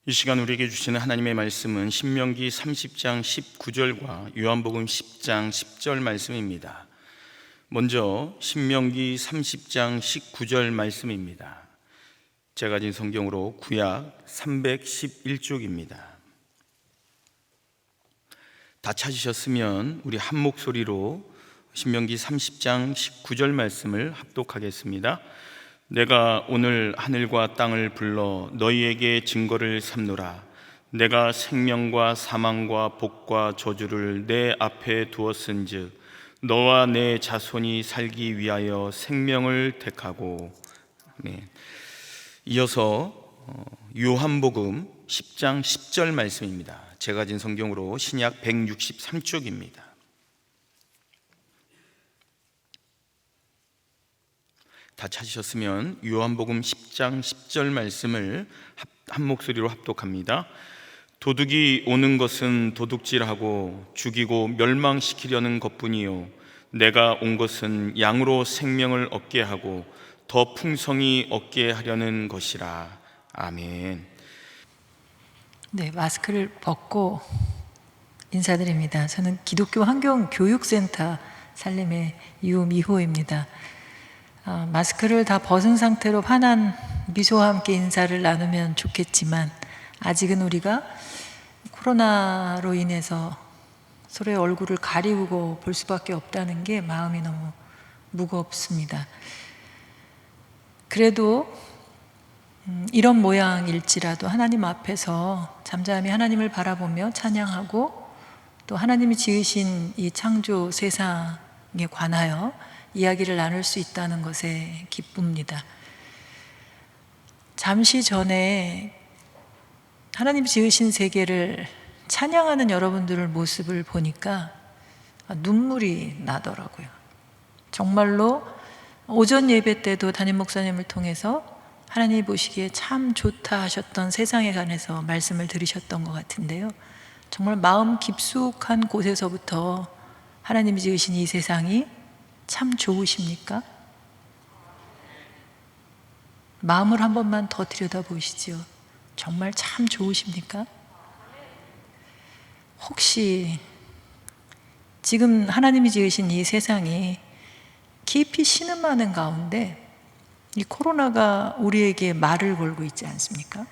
이 시간 우리에게 주시는 하나님의 말씀은 신명기 30장 19절과 요한복음 10장 10절 말씀입니다. 먼저 신명기 30장 19절 말씀입니다. 제가 가진 성경으로 구약 311쪽입니다. 다 찾으셨으면 우리 한 목소리로 신명기 30장 19절 말씀을 합독하겠습니다. 내가 오늘 하늘과 땅을 불러 너희에게 증거를 삼노라. 내가 생명과 사망과 복과 저주를 내 앞에 두었은즉 너와 내 자손이 살기 위하여 생명을 택하고. 이어서 요한복음 10장 10절 말씀입니다. 제가 가진 성경으로 신약 163쪽입니다. 다 찾으셨으면 요한복음 10장 10절 말씀을 한 목소리로 합독합니다. 도둑이 오는 것은 도둑질하고 죽이고 멸망시키려는 것뿐이요 내가 온 것은 양으로 생명을 얻게 하고 더 풍성히 얻게 하려는 것이라. 아멘. 네, 마스크를 벗고 인사드립니다. 저는 기독교 환경교육센터 살림의 유미호입니다. 마스크를 다 벗은 상태로 환한 미소와 함께 인사를 나누면 좋겠지만 아직은 우리가 코로나로 인해서 서로의 얼굴을 가리고 볼 수밖에 없다는 게 마음이 너무 무겁습니다. 그래도 이런 모양일지라도 하나님 앞에서 잠잠히 하나님을 바라보며 찬양하고 또 하나님이 지으신 이 창조 세상에 관하여 이야기를 나눌 수 있다는 것에 기쁩니다. 잠시 전에 하나님 지으신 세계를 찬양하는 여러분들의 모습을 보니까 눈물이 나더라고요. 정말로 오전 예배 때도 담임 목사님을 통해서 하나님이 보시기에 참 좋다 하셨던 세상에 관해서 말씀을 들으셨던 것 같은데요. 정말 마음 깊숙한 곳에서부터 하나님이 지으신 이 세상이 참 좋으십니까? 마음을 한 번만 더 들여다보시죠. 정말 참 좋으십니까? 혹시 지금 하나님이 지으신 이 세상이 깊이 신음하는 가운데 이 코로나가 우리에게 말을 걸고 있지 않습니까?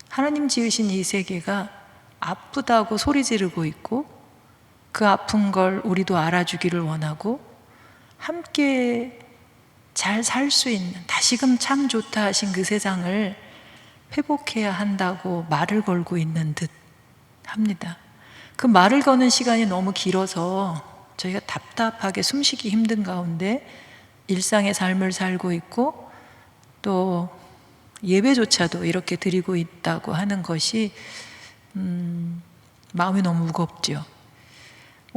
하나님 지으신 이 세계가 아프다고 소리 지르고 있고 그 아픈 걸 우리도 알아주기를 원하고 함께 잘 살 수 있는, 다시금 참 좋다 하신 그 세상을 회복해야 한다고 말을 걸고 있는 듯 합니다. 그 말을 거는 시간이 너무 길어서 저희가 답답하게 숨쉬기 힘든 가운데 일상의 삶을 살고 있고 또 예배조차도 이렇게 드리고 있다고 하는 것이 마음이 너무 무겁죠.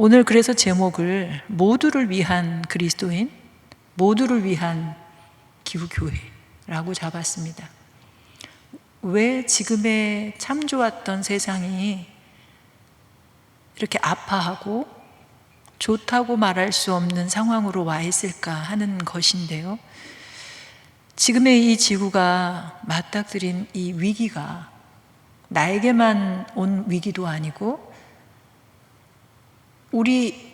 오늘 그래서 제목을 모두를 위한 그리스도인, 모두를 위한 기후교회라고 잡았습니다. 왜 지금의 참 좋았던 세상이 이렇게 아파하고 좋다고 말할 수 없는 상황으로 와 있을까 하는 것인데요. 지금의 이 지구가 맞닥뜨린 이 위기가 나에게만 온 위기도 아니고 우리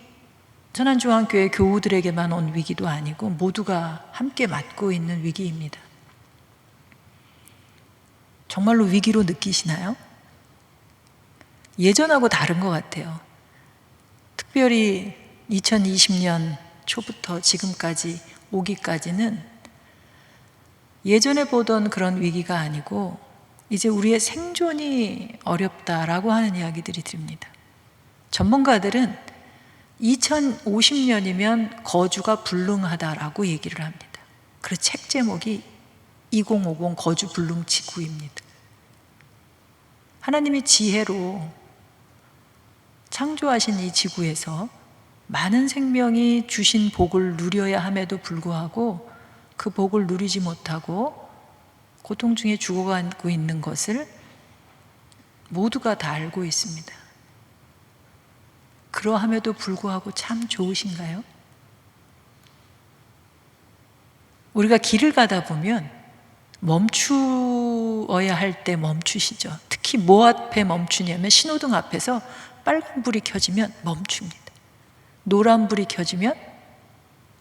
천안중앙교회 교우들에게만 온 위기도 아니고 모두가 함께 맞고 있는 위기입니다. 정말로 위기로 느끼시나요? 예전하고 다른 것 같아요. 특별히 2020년 초부터 지금까지 오기까지는 예전에 보던 그런 위기가 아니고 이제 우리의 생존이 어렵다라고 하는 이야기들이 들립니다. 전문가들은 2050년이면 거주가 불능하다라고 얘기를 합니다. 그래서 책 제목이 2050 거주 불능 지구입니다. 하나님이 지혜로 창조하신 이 지구에서 많은 생명이 주신 복을 누려야 함에도 불구하고 그 복을 누리지 못하고 고통 중에 죽어가고 있는 것을 모두가 다 알고 있습니다. 그러함에도 불구하고 참 우리가 길을 가다 보면 멈추어야 할 때 멈추시죠. 특히 뭐 앞에 멈추냐면 신호등 앞에서 빨간불이 켜지면 멈춥니다. 노란불이 켜지면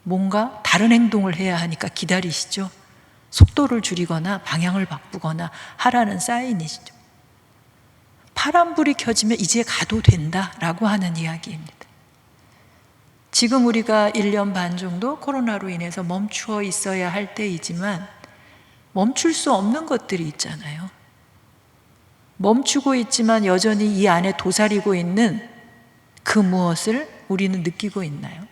뭔가 다른 행동을 해야 하니까 기다리시죠. 속도를 줄이거나 방향을 바꾸거나 하라는 사인이시죠. 파란불이 켜지면 이제 가도 된다라고 하는 이야기입니다. 지금 우리가 1년 반 정도 코로나로 인해서 멈추어 있어야 할 때이지만 멈출 수 없는 것들이 있잖아요. 멈추고 있지만 여전히 이 안에 도사리고 있는 그 무엇을 우리는 느끼고 있나요?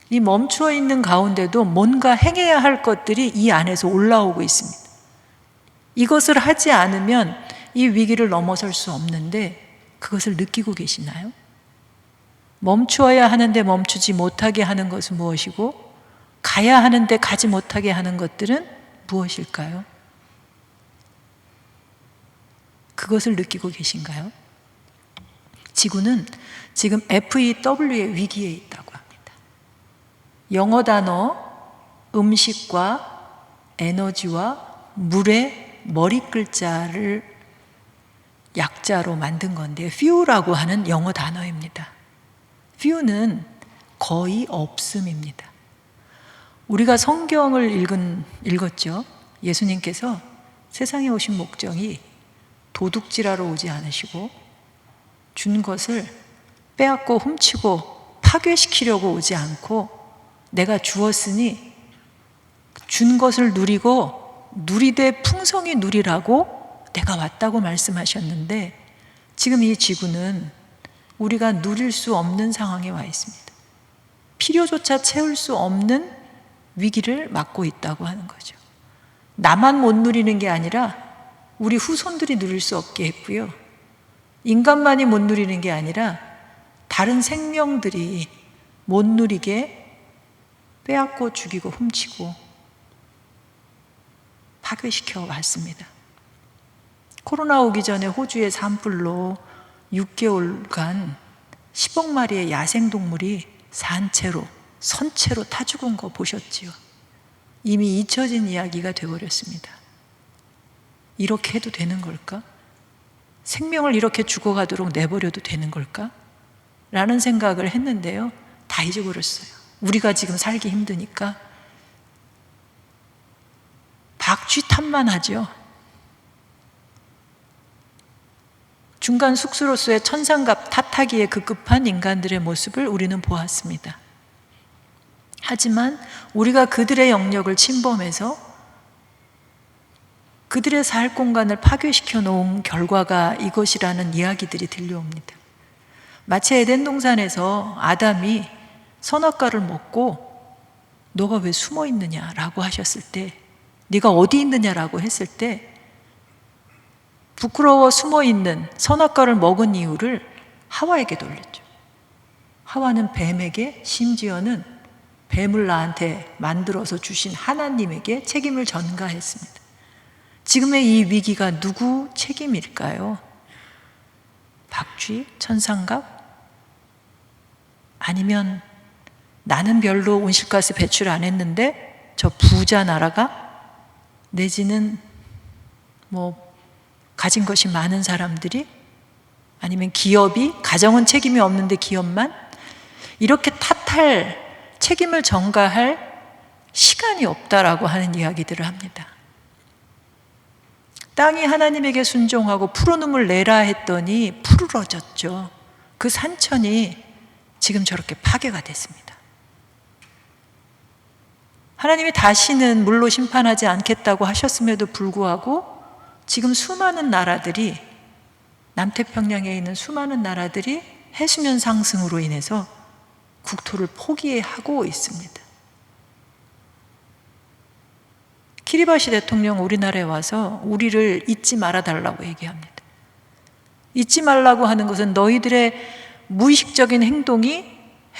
이 멈추어 있는 가운데도 뭔가 행해야 할 것들이 이 안에서 올라오고 있습니다. 이것을 하지 않으면 이 위기를 넘어설 수 없는데 그것을 느끼고 계시나요? 멈추어야 하는데 멈추지 못하게 하는 것은 무엇이고 가야 하는데 가지 못하게 하는 것들은 무엇일까요? 그것을 느끼고 계신가요? 지구는 지금 FEW의 위기에 있다고 합니다. 영어 단어 음식과 에너지와 물의 머리 글자를 약자로 만든 건데 few라고 하는 영어 단어입니다. few는 거의 없음입니다. 우리가 성경을 읽었죠. 예수님께서 세상에 오신 목적이 도둑질하러 오지 않으시고 준 것을 빼앗고 훔치고 파괴시키려고 오지 않고 내가 주었으니 준 것을 누리고 누리되 풍성히 누리라고 내가 왔다고 말씀하셨는데 지금 이 지구는 우리가 누릴 수 없는 상황에 와 있습니다. 필요조차 채울 수 없는 위기를 맞고 있다고 하는 거죠. 나만 못 누리는 게 아니라 우리 후손들이 누릴 수 없게 했고요. 인간만이 못 누리는 게 아니라 다른 생명들이 못 누리게 빼앗고 죽이고 훔치고 파괴시켜 왔습니다. 코로나 오기 전에 호주의 산불로 6개월간 10억 마리의 야생동물이 산채로 선체로 타 죽은 거 보셨지요? 이미 잊혀진 이야기가 되어버렸습니다. 이렇게 해도 되는 걸까? 생명을 이렇게 죽어가도록 내버려도 되는 걸까? 라는 생각을 했는데요. 다 잊어버렸어요. 우리가 지금 살기 힘드니까 박쥐 탓만 하죠. 중간 숙수로서의 천상갑 탓하기에 급급한 인간들의 모습을 우리는 보았습니다. 하지만 우리가 그들의 영역을 침범해서 그들의 살 공간을 파괴시켜 놓은 결과가 이것이라는 이야기들이 들려옵니다. 마치 에덴 동산에서 아담이 선악과를 먹고 너가 왜 숨어 있느냐라고 하셨을 때, 네가 어디 있느냐라고 했을 때 부끄러워 숨어 있는 선악과를 먹은 이유를 하와에게 돌렸죠. 하와는 뱀에게, 심지어는 뱀을 나한테 만들어서 주신 하나님에게 책임을 전가했습니다. 지금의 이 위기가 누구 책임일까요? 박쥐? 천상갑? 아니면 나는 별로 온실가스 배출 안 했는데 저 부자 나라가, 내지는 가진 것이 많은 사람들이, 아니면 기업이, 가정은 책임이 없는데 기업만, 이렇게 탓할, 책임을 전가할 시간이 없다라고 하는 이야기들을 합니다. 땅이 하나님에게 순종하고 푸른음을 내라 했더니 푸르러졌죠. 그 산천이 지금 저렇게 파괴가 됐습니다. 하나님이 다시는 물로 심판하지 않겠다고 하셨음에도 불구하고 지금 수많은 나라들이, 남태평양에 있는 수많은 나라들이 해수면 상승으로 인해서 국토를 포기하고 있습니다. 키리바시 대통령 우리나라에 와서 우리를 잊지 말아달라고 얘기합니다. 잊지 말라고 하는 것은 너희들의 무의식적인 행동이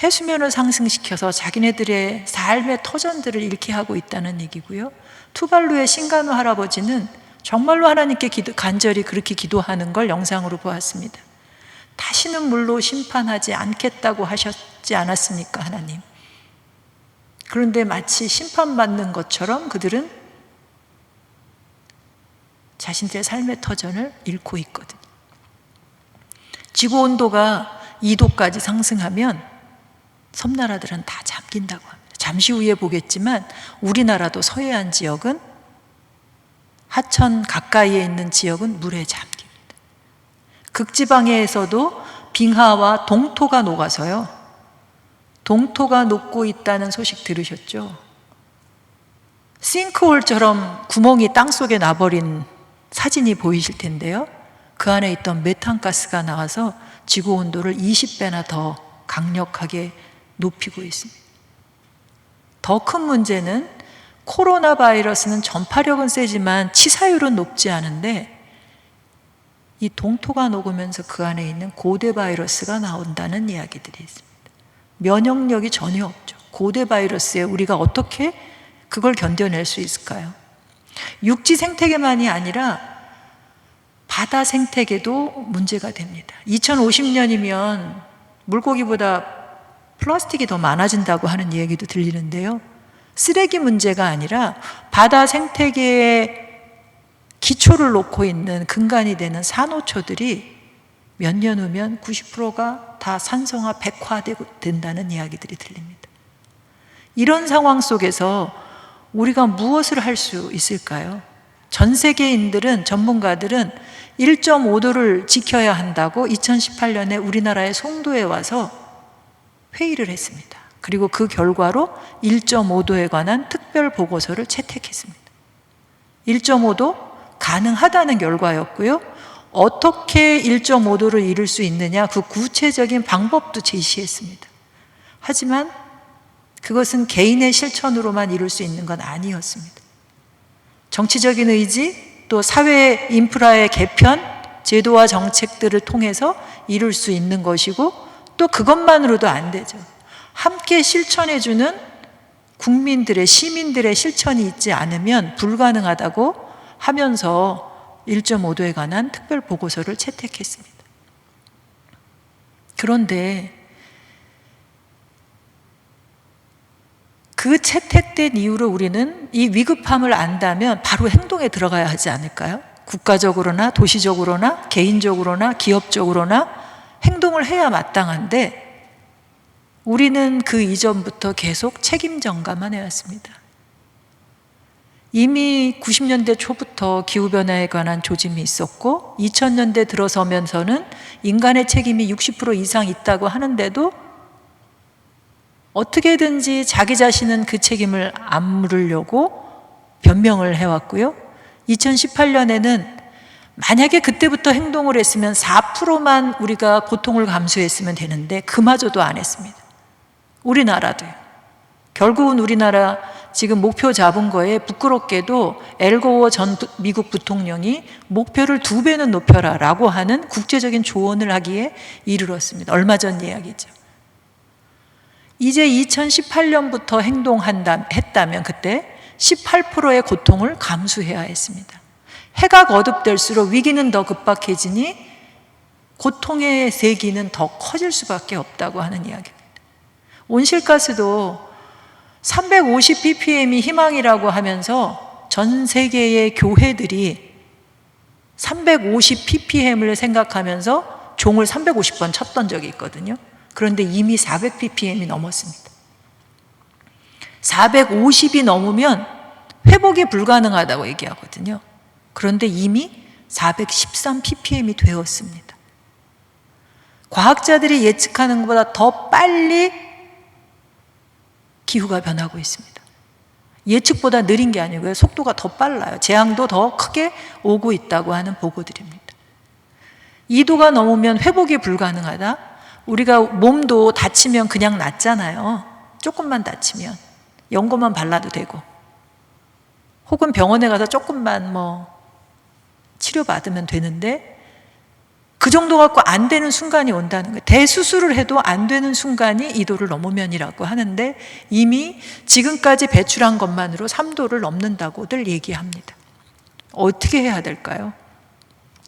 해수면을 상승시켜서 자기네들의 삶의 터전들을 잃게 하고 있다는 얘기고요. 투발루의 신간호 할아버지는 정말로 하나님께 간절히 그렇게 기도하는 걸 영상으로 보았습니다. 다시는 물로 심판하지 않겠다고 하셨지 않았습니까, 하나님? 그런데 마치 심판받는 것처럼 그들은 자신들의 삶의 터전을 잃고 있거든요. 지구 온도가 2도까지 상승하면 섬나라들은 다 잠긴다고 합니다. 잠시 후에 보겠지만 우리나라도 서해안 지역은, 하천 가까이에 있는 지역은 물에 잠깁니다. 극지방해에서도 빙하와 동토가 녹아서요, 동토가 녹고 있다는 소식 들으셨죠? 싱크홀처럼 구멍이 땅속에 나버린 사진이 보이실 텐데요, 그 안에 있던 메탄가스가 나와서 지구 온도를 20배나 더 강력하게 높이고 있습니다. 더 큰 문제는 코로나 바이러스는 전파력은 세지만 치사율은 높지 않은데, 이 동토가 녹으면서 그 안에 있는 고대 바이러스가 나온다는 이야기들이 있습니다. 면역력이 전혀 없죠. 고대 바이러스에 우리가 어떻게 그걸 견뎌낼 수 있을까요? 육지 생태계만이 아니라 바다 생태계도 문제가 됩니다. 2050년이면 물고기보다 플라스틱이 더 많아진다고 하는 얘기도 들리는데요, 쓰레기 문제가 아니라 바다 생태계에 기초를 놓고 있는 근간이 되는 산호초들이 몇 년 후면 90%가 다 산성화, 백화된다는 이야기들이 들립니다. 이런 상황 속에서 우리가 무엇을 할 수 있을까요? 전 세계인들은, 전문가들은 1.5도를 지켜야 한다고 2018년에 우리나라의 송도에 와서 회의를 했습니다. 그리고 그 결과로 1.5도에 관한 특별 보고서를 채택했습니다. 1.5도 가능하다는 결과였고요, 어떻게 1.5도를 이룰 수 있느냐, 그 구체적인 방법도 제시했습니다. 하지만 그것은 개인의 실천으로만 이룰 수 있는 건 아니었습니다. 정치적인 의지, 또 사회 인프라의 개편, 제도와 정책들을 통해서 이룰 수 있는 것이고, 또 그것만으로도 안 되죠. 함께 실천해주는 국민들의, 시민들의 실천이 있지 않으면 불가능하다고 하면서 1.5도에 관한 특별 보고서를 채택했습니다. 그런데 그 채택된 이후로 우리는 이 위급함을 안다면 바로 행동에 들어가야 하지 않을까요? 국가적으로나 도시적으로나 개인적으로나 기업적으로나 행동을 해야 마땅한데, 우리는 그 이전부터 계속 책임 전가만 해왔습니다. 이미 90년대 초부터 기후변화에 관한 조짐이 있었고, 2000년대 들어서면서는 인간의 책임이 60% 이상 있다고 하는데도 어떻게든지 자기 자신은 그 책임을 안 물으려고 변명을 해왔고요, 2018년에는 만약에 그때부터 행동을 했으면 4%만 우리가 고통을 감수했으면 되는데 그마저도 안 했습니다. 우리나라도요. 결국은 우리나라 지금 목표 잡은 거에 부끄럽게도 엘고어 전 미국 부통령이 목표를 2배는 높여라 라고 하는 국제적인 조언을 하기에 이르렀습니다. 얼마 전 이야기죠. 이제 2018년부터 했다면 그때 18%의 고통을 감수해야 했습니다. 해가 거듭될수록 위기는 더 급박해지니 고통의 세기는 더 커질 수밖에 없다고 하는 이야기입니다. 온실가스도 350ppm이 희망이라고 하면서 전 세계의 교회들이 350ppm을 생각하면서 종을 350번 쳤던 적이 있거든요. 그런데 이미 400ppm이 넘었습니다. 450이 넘으면 회복이 불가능하다고 얘기하거든요. 그런데 이미 413ppm이 되었습니다. 과학자들이 예측하는 것보다 더 빨리 기후가 변하고 있습니다. 예측보다 느린 게 아니고요, 속도가 더 빨라요. 재앙도 더 크게 오고 있다고 하는 보고들입니다. 2도가 넘으면 회복이 불가능하다. 우리가 몸도 다치면 그냥 낫잖아요. 조금만 다치면 연고만 발라도 되고, 혹은 병원에 가서 조금만 치료받으면 되는데, 그 정도 갖고 안 되는 순간이 온다는 거예요. 대수술을 해도 안 되는 순간이 2도를 넘으면이라고 하는데, 이미 지금까지 배출한 것만으로 3도를 넘는다고들 얘기합니다. 어떻게 해야 될까요?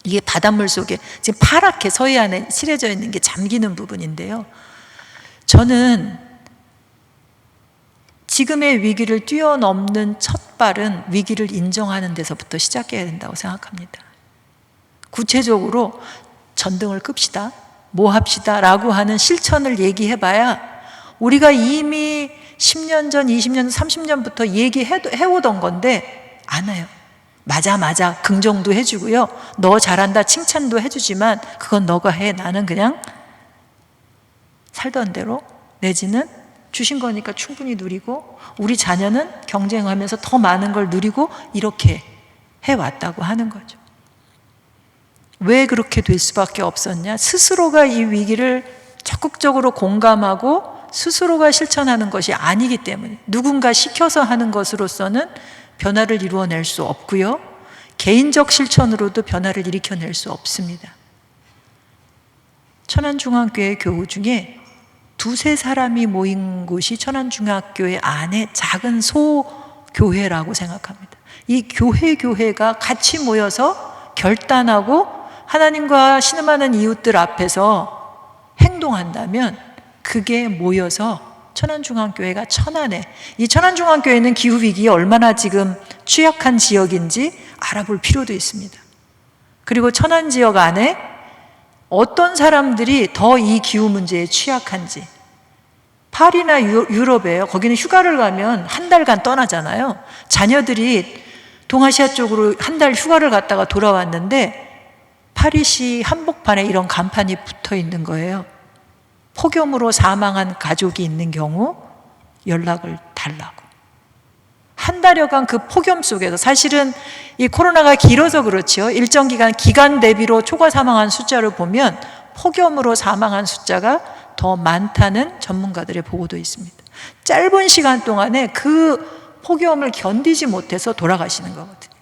이게 바닷물 속에 지금 파랗게 서해안에 칠해져 있는 게 잠기는 부분인데요, 저는 지금의 위기를 뛰어넘는 첫 발은 위기를 인정하는 데서부터 시작해야 된다고 생각합니다. 구체적으로 전등을 끕시다, 뭐 합시다 라고 하는 실천을 얘기해봐야 우리가 이미 10년 전, 20년, 30년부터 얘기해오던 건데 안 해요. 맞아 긍정도 해주고요, 너 잘한다 칭찬도 해주지만 그건 너가 해, 나는 그냥 살던 대로, 내지는 주신 거니까 충분히 누리고 우리 자녀는 경쟁하면서 더 많은 걸 누리고 이렇게 해왔다고 하는 거죠. 왜 그렇게 될 수밖에 없었냐? 스스로가 이 위기를 적극적으로 공감하고 스스로가 실천하는 것이 아니기 때문에, 누군가 시켜서 하는 것으로서는 변화를 이루어낼 수 없고요, 개인적 실천으로도 변화를 일으켜낼 수 없습니다. 천안중앙교회 교우 중에 두세 사람이 모인 곳이 천안중학교의 안에 작은 소교회라고 생각합니다. 이 교회가 같이 모여서 결단하고 하나님과 신음하는 이웃들 앞에서 행동한다면 그게 모여서 천안중앙교회가 천안에, 이 천안중앙교회는 기후위기에 얼마나 지금 취약한 지역인지 알아볼 필요도 있습니다. 그리고 천안 지역 안에 어떤 사람들이 더 이 기후 문제에 취약한지, 파리나 유럽에요. 거기는 휴가를 가면 한 달간 떠나잖아요. 자녀들이 동아시아 쪽으로 한 달 휴가를 갔다가 돌아왔는데 파리시 한복판에 이런 간판이 붙어 있는 거예요. 폭염으로 사망한 가족이 있는 경우 연락을 달라고. 한 달여간 그 폭염 속에서, 사실은 이 코로나가 길어서 그렇죠, 일정 기간 대비로 초과 사망한 숫자를 보면 폭염으로 사망한 숫자가 더 많다는 전문가들의 보고도 있습니다. 짧은 시간 동안에 그 폭염을 견디지 못해서 돌아가시는 거거든요.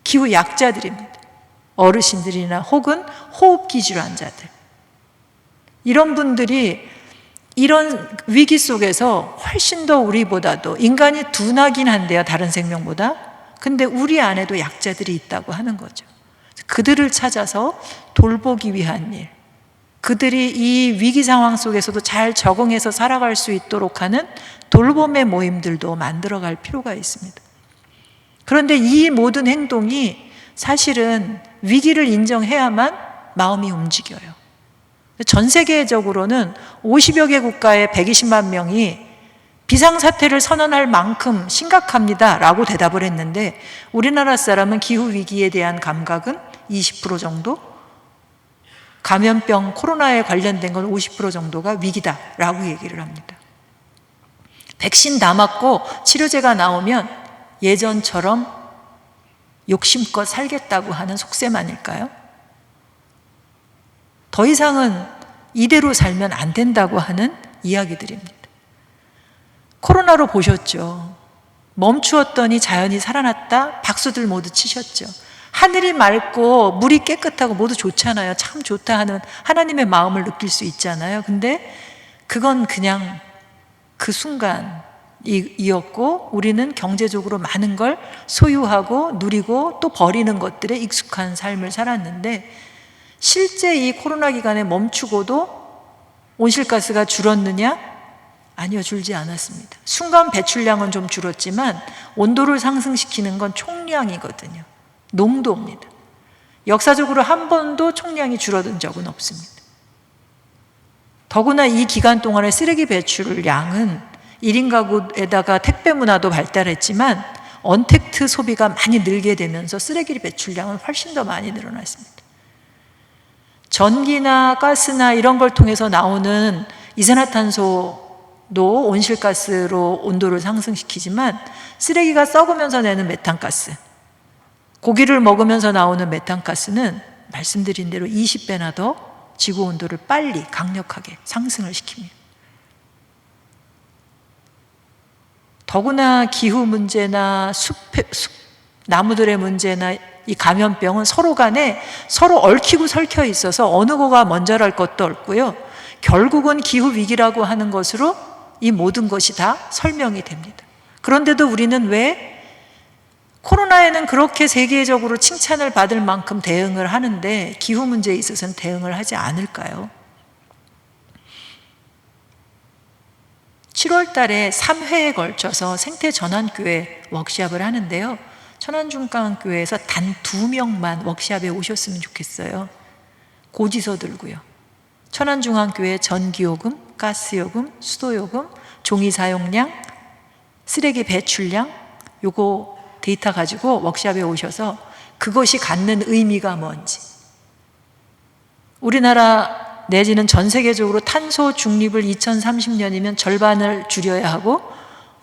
기후 약자들입니다. 어르신들이나 혹은 호흡기 질환자들, 이런 분들이 이런 위기 속에서 훨씬 더 우리보다도, 인간이 둔하긴 한데요, 다른 생명보다. 근데 우리 안에도 약자들이 있다고 하는 거죠. 그들을 찾아서 돌보기 위한 일, 그들이 이 위기 상황 속에서도 잘 적응해서 살아갈 수 있도록 하는 돌봄의 모임들도 만들어갈 필요가 있습니다. 그런데 이 모든 행동이 사실은 위기를 인정해야만 마음이 움직여요. 전 세계적으로는 50여 개 국가의 120만 명이 비상사태를 선언할 만큼 심각합니다 라고 대답을 했는데, 우리나라 사람은 기후위기에 대한 감각은 20% 정도, 감염병 코로나에 관련된 건 50% 정도가 위기다 라고 얘기를 합니다. 백신 다 맞고 치료제가 나오면 예전처럼 욕심껏 살겠다고 하는 속셈 아닐까요? 더 이상은 이대로 살면 안 된다고 하는 이야기들입니다. 코로나로 보셨죠? 멈추었더니 자연이 살아났다, 박수들 모두 치셨죠. 하늘이 맑고 물이 깨끗하고 모두 좋잖아요. 참 좋다 하는 하나님의 마음을 느낄 수 있잖아요. 근데 그건 그냥 그 순간이었고, 우리는 경제적으로 많은 걸 소유하고 누리고 또 버리는 것들에 익숙한 삶을 살았는데, 실제 이 코로나 기간에 멈추고도 온실가스가 줄었느냐? 아니요, 줄지 않았습니다. 순간 배출량은 좀 줄었지만 온도를 상승시키는 건 총량이거든요. 농도입니다. 역사적으로 한 번도 총량이 줄어든 적은 없습니다. 더구나 이 기간 동안의 쓰레기 배출량은 1인 가구에다가 택배 문화도 발달했지만 언택트 소비가 많이 늘게 되면서 쓰레기 배출량은 훨씬 더 많이 늘어났습니다. 전기나 가스나 이런 걸 통해서 나오는 이산화탄소도 온실가스로 온도를 상승시키지만, 쓰레기가 썩으면서 내는 메탄가스, 고기를 먹으면서 나오는 메탄가스는 말씀드린 대로 20배나 더 지구 온도를 빨리 강력하게 상승을 시킵니다. 더구나 기후 문제나 나무들의 문제나 이 감염병은 서로 간에 서로 얽히고 설켜 있어서 어느 거가 먼저랄 것도 없고요, 결국은 기후 위기라고 하는 것으로 이 모든 것이 다 설명이 됩니다. 그런데도 우리는 왜 코로나에는 그렇게 세계적으로 칭찬을 받을 만큼 대응을 하는데 기후 문제에 있어서는 대응을 하지 않을까요? 7월 달에 3회에 걸쳐서 생태전환교회 워크샵을 하는데요. 천안중앙교회에서 단 2명만 워크샵에 오셨으면 좋겠어요. 고지서 들고요. 천안중앙교회 전기요금, 가스요금, 수도요금, 종이 사용량, 쓰레기 배출량, 요거 데이터 가지고 워크샵에 오셔서 그것이 갖는 의미가 뭔지, 우리나라 내지는 전 세계적으로 탄소 중립을 2030년이면 절반을 줄여야 하고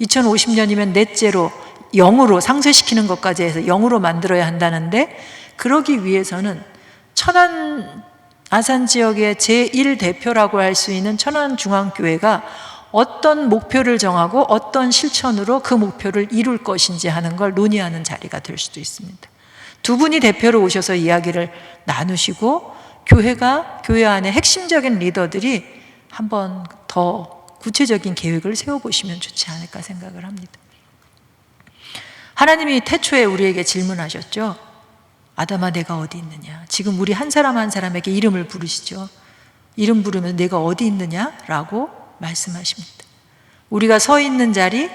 2050년이면 넷제로 0으로 상쇄시키는 것까지 해서 0으로 만들어야 한다는데, 그러기 위해서는 천안 아산 지역의 제1대표라고 할 수 있는 천안중앙교회가 어떤 목표를 정하고 어떤 실천으로 그 목표를 이룰 것인지 하는 걸 논의하는 자리가 될 수도 있습니다. 두 분이 대표로 오셔서 이야기를 나누시고 교회가, 교회 안에 핵심적인 리더들이 한번 더 구체적인 계획을 세워보시면 좋지 않을까 생각을 합니다. 하나님이 태초에 우리에게 질문하셨죠. 아담아, 내가 어디 있느냐? 지금 우리 한 사람 한 사람에게 이름을 부르시죠. 이름 부르면 내가 어디 있느냐? 라고 말씀하십니다. 우리가 서 있는 자리,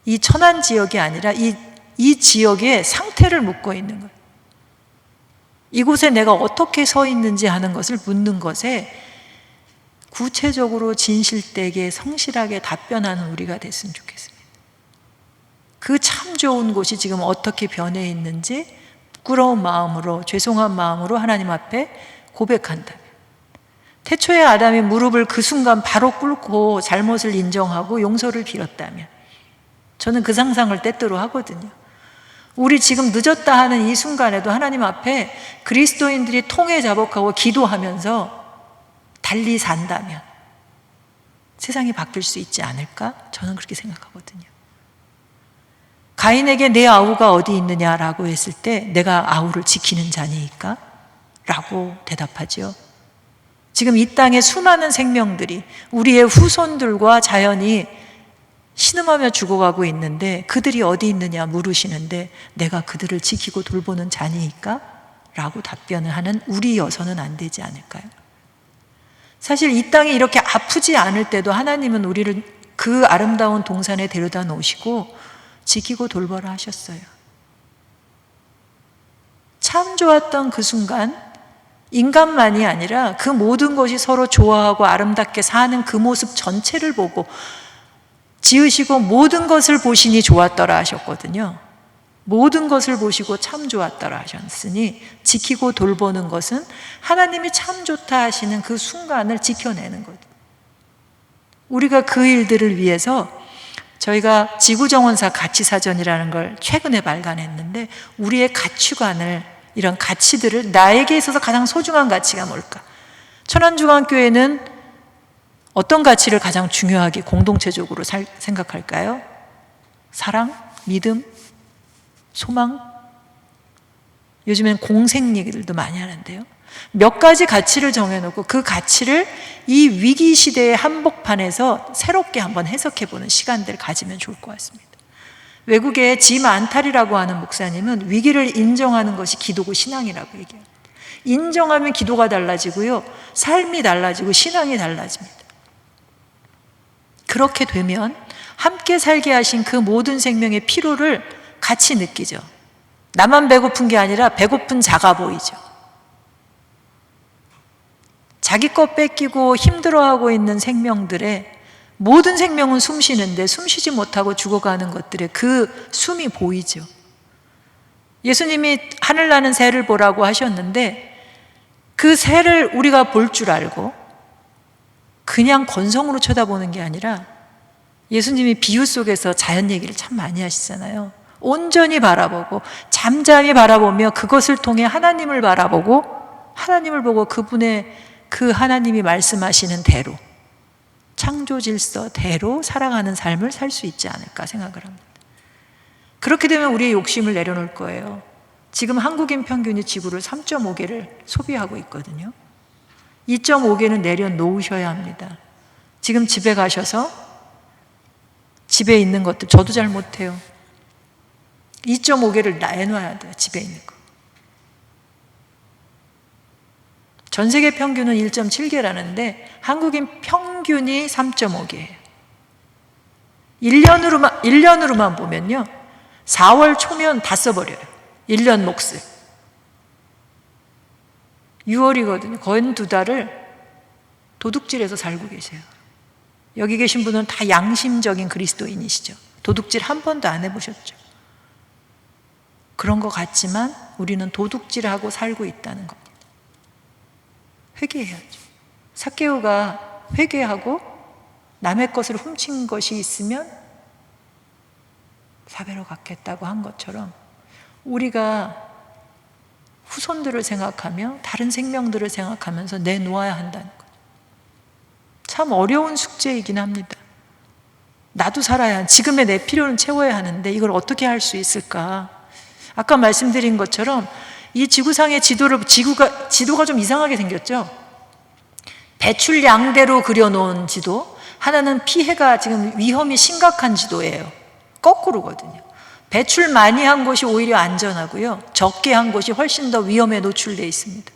이 천안 지역이 아니라 이 지역의 상태를 묻고 있는 거예요. 이곳에 내가 어떻게 서 있는지 하는 것을 묻는 것에 구체적으로 진실되게 성실하게 답변하는 우리가 됐으면 좋겠습니다. 그 참 좋은 곳이 지금 어떻게 변해 있는지 부끄러운 마음으로, 죄송한 마음으로 하나님 앞에 고백한다면, 태초에 아담이 무릎을 그 순간 바로 꿇고 잘못을 인정하고 용서를 빌었다면, 저는 그 상상을 때때로 하거든요. 우리 지금 늦었다 하는 이 순간에도 하나님 앞에 그리스도인들이 통회 자복하고 기도하면서 달리 산다면 세상이 바뀔 수 있지 않을까? 저는 그렇게 생각하거든요. 가인에게 내 아우가 어디 있느냐라고 했을 때 내가 아우를 지키는 자니까? 라고 대답하죠. 지금 이 땅에 수많은 생명들이, 우리의 후손들과 자연이 신음하며 죽어가고 있는데 그들이 어디 있느냐 물으시는데 내가 그들을 지키고 돌보는 자니까? 라고 답변을 하는 우리여서는 안 되지 않을까요? 사실 이 땅이 이렇게 아프지 않을 때도 하나님은 우리를 그 아름다운 동산에 데려다 놓으시고 지키고 돌보라 하셨어요. 참 좋았던 그 순간, 인간만이 아니라 그 모든 것이 서로 좋아하고 아름답게 사는 그 모습 전체를 보고 지으시고 모든 것을 보시니 좋았더라 하셨거든요. 모든 것을 보시고 참 좋았더라 하셨으니 지키고 돌보는 것은 하나님이 참 좋다 하시는 그 순간을 지켜내는 것. 우리가 그 일들을 위해서 저희가 지구정원사 가치사전이라는 걸 최근에 발간했는데, 우리의 가치관을, 이런 가치들을, 나에게 있어서 가장 소중한 가치가 뭘까? 천안중앙교회는 어떤 가치를 가장 중요하게 공동체적으로 생각할까요? 사랑, 믿음, 소망? 요즘엔 공생 얘기들도 많이 하는데요. 몇 가지 가치를 정해놓고 그 가치를 이 위기 시대의 한복판에서 새롭게 한번 해석해보는 시간들을 가지면 좋을 것 같습니다. 외국의 짐 안탈이라고 하는 목사님은 위기를 인정하는 것이 기도고 신앙이라고 얘기합니다. 인정하면 기도가 달라지고요, 삶이 달라지고 신앙이 달라집니다. 그렇게 되면 함께 살게 하신 그 모든 생명의 피로를 같이 느끼죠. 나만 배고픈 게 아니라 배고픈 자가 보이죠. 자기 것 뺏기고 힘들어하고 있는 생명들의, 모든 생명은 숨 쉬는데 숨 쉬지 못하고 죽어가는 것들의 그 숨이 보이죠. 예수님이 하늘나는 새를 보라고 하셨는데 그 새를 우리가 볼 줄 알고 그냥 건성으로 쳐다보는 게 아니라, 예수님이 비유 속에서 자연 얘기를 참 많이 하시잖아요. 온전히 바라보고 잠잠히 바라보며 그것을 통해 하나님을 바라보고, 하나님을 보고 그분의 그 하나님이 말씀하시는 대로, 창조 질서대로 살아가는 삶을 살 수 있지 않을까 생각을 합니다. 그렇게 되면 우리의 욕심을 내려놓을 거예요. 지금 한국인 평균이 지구를 3.5개를 소비하고 있거든요. 2.5개는 내려놓으셔야 합니다. 지금 집에 가셔서 집에 있는 것들, 저도 잘 못해요. 2.5개를 내놔야 돼요. 집에 있는 거. 전 세계 평균은 1.7개라는데 한국인 평균 평균이 3.5개예요. 1년으로만 보면요, 4월 초면 다 써버려요. 1년 몫을. 6월이거든요. 거의 2달을 도둑질해서 살고 계세요. 여기 계신 분은 다 양심적인 그리스도인이시죠. 도둑질 한 번도 안 해보셨죠. 그런 것 같지만 우리는 도둑질하고 살고 있다는 겁니다. 회개해야죠. 삭개오가 회개하고 남의 것을 훔친 것이 있으면 사배로 갚겠다고 한 것처럼 우리가 후손들을 생각하며 다른 생명들을 생각하면서 내놓아야 한다는 거죠. 참 어려운 숙제이긴 합니다. 나도 살아야 한, 지금의 내 필요는 채워야 하는데 이걸 어떻게 할 수 있을까? 아까 말씀드린 것처럼 이 지구상의 지도가 좀 이상하게 생겼죠? 배출 양대로 그려놓은 지도, 하나는 피해가 지금 위험이 심각한 지도예요. 거꾸로거든요. 배출 많이 한 곳이 오히려 안전하고요, 적게 한 곳이 훨씬 더 위험에 노출되어 있습니다.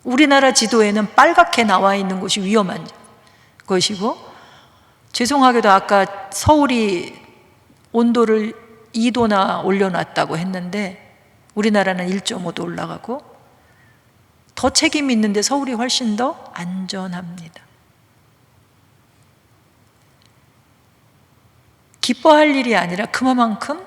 우리나라 지도에는 빨갛게 나와 있는 곳이 위험한 것이고, 죄송하게도 아까 서울이 온도를 2도나 올려놨다고 했는데 우리나라는 1.5도 올라가고, 더 책임이 있는데 서울이 훨씬 더 안전합니다. 기뻐할 일이 아니라 그만큼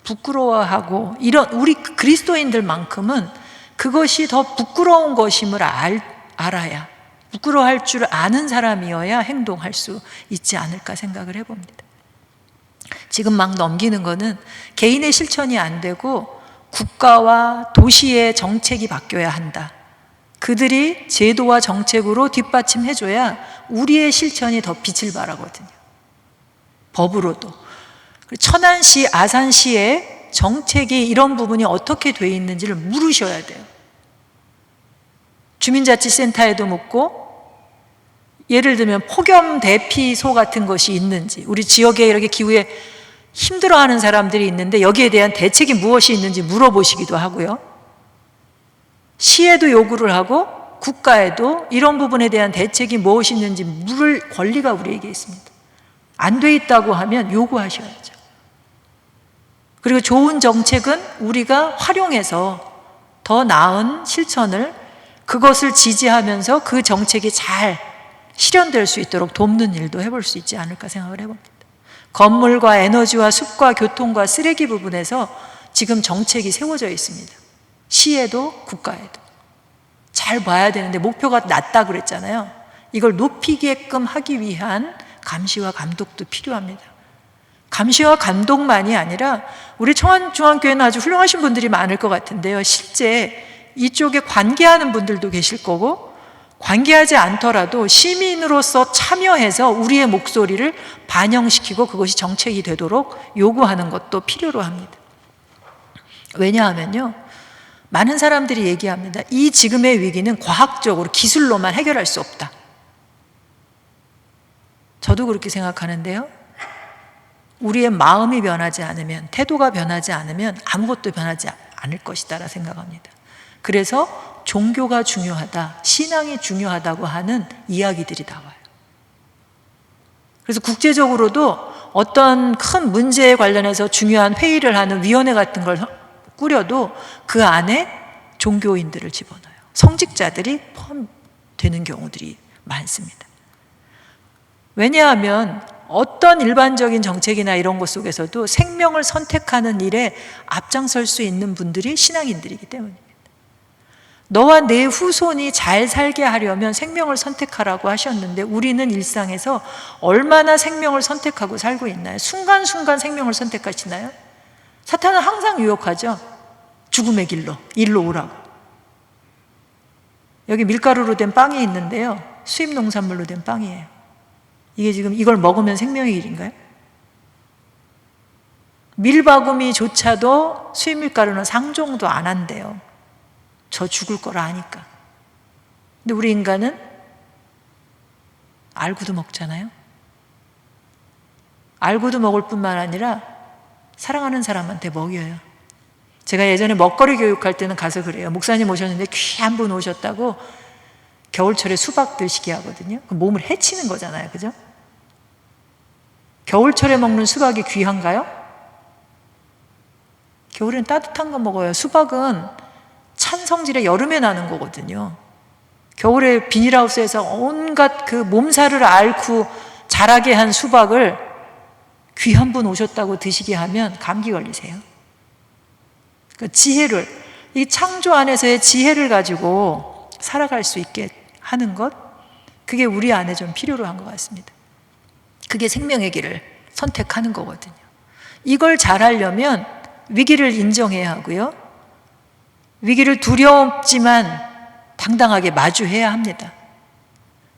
부끄러워하고, 이런 우리 그리스도인들만큼은 그것이 더 부끄러운 것임을 알아야, 부끄러워할 줄 아는 사람이어야 행동할 수 있지 않을까 생각을 해봅니다. 지금 막 넘기는 거는 개인의 실천이 안 되고 국가와 도시의 정책이 바뀌어야 한다. 그들이 제도와 정책으로 뒷받침해줘야 우리의 실천이 더 빛을 발하거든요. 법으로도. 천안시, 아산시의 정책이 이런 부분이 어떻게 돼 있는지를 물으셔야 돼요. 주민자치센터에도 묻고, 예를 들면 폭염 대피소 같은 것이 있는지, 우리 지역에 이렇게 기후에 힘들어하는 사람들이 있는데 여기에 대한 대책이 무엇이 있는지 물어보시기도 하고요. 시에도 요구를 하고 국가에도 이런 부분에 대한 대책이 무엇이 있는지 물을 권리가 우리에게 있습니다. 안 돼 있다고 하면 요구하셔야죠. 그리고 좋은 정책은 우리가 활용해서 더 나은 실천을, 그것을 지지하면서 그 정책이 잘 실현될 수 있도록 돕는 일도 해볼 수 있지 않을까 생각을 해봅니다. 건물과 에너지와 숲과 교통과 쓰레기 부분에서 지금 정책이 세워져 있습니다. 시에도 국가에도. 잘 봐야 되는데 목표가 낮다 그랬잖아요. 이걸 높이게끔 하기 위한 감시와 감독도 필요합니다. 감시와 감독만이 아니라 우리 청안중앙교회는 아주 훌륭하신 분들이 많을 것 같은데요, 실제 이쪽에 관계하는 분들도 계실 거고, 관계하지 않더라도 시민으로서 참여해서 우리의 목소리를 반영시키고 그것이 정책이 되도록 요구하는 것도 필요로 합니다. 왜냐하면요, 많은 사람들이 얘기합니다. 이 지금의 위기는 과학적으로 기술로만 해결할 수 없다. 저도 그렇게 생각하는데요, 우리의 마음이 변하지 않으면, 태도가 변하지 않으면 아무것도 변하지 않을 것이다 생각합니다. 그래서 종교가 중요하다, 신앙이 중요하다고 하는 이야기들이 나와요. 그래서 국제적으로도 어떤 큰 문제에 관련해서 중요한 회의를 하는 위원회 같은 걸 꾸려도 그 안에 종교인들을 집어넣어요. 성직자들이 포함되는 경우들이 많습니다. 왜냐하면 어떤 일반적인 정책이나 이런 것 속에서도 생명을 선택하는 일에 앞장설 수 있는 분들이 신앙인들이기 때문입니다. 너와 내 후손이 잘 살게 하려면 생명을 선택하라고 하셨는데 우리는 일상에서 얼마나 생명을 선택하고 살고 있나요? 순간순간 생명을 선택하시나요? 사탄은 항상 유혹하죠. 죽음의 일로 오라고. 여기 밀가루로 된 빵이 있는데요, 수입 농산물로 된 빵이에요. 이게 지금 이걸 먹으면 생명의 길인가요? 밀바구미조차도 수입 밀가루는 상종도 안 한대요. 저 죽을 거라 아니까. 근데 우리 인간은 알고도 먹잖아요. 알고도 먹을 뿐만 아니라 사랑하는 사람한테 먹여요. 제가 예전에 먹거리 교육할 때는 가서 그래요. 목사님 오셨는데 귀한 분 오셨다고 겨울철에 수박 드시게 하거든요. 몸을 해치는 거잖아요. 그죠? 겨울철에 먹는 수박이 귀한가요? 겨울엔 따뜻한 거 먹어요. 수박은 찬 성질의 여름에 나는 거거든요. 겨울에 비닐하우스에서 온갖 그 몸살을 앓고 자라게 한 수박을 귀한 분 오셨다고 드시게 하면 감기 걸리세요. 그 지혜를, 이 창조 안에서의 지혜를 가지고 살아갈 수 있게 하는 것, 그게 우리 안에 좀 필요로 한 것 같습니다. 그게 생명의 길을 선택하는 거거든요. 이걸 잘하려면 위기를 인정해야 하고요. 위기를 두렵지만 당당하게 마주해야 합니다.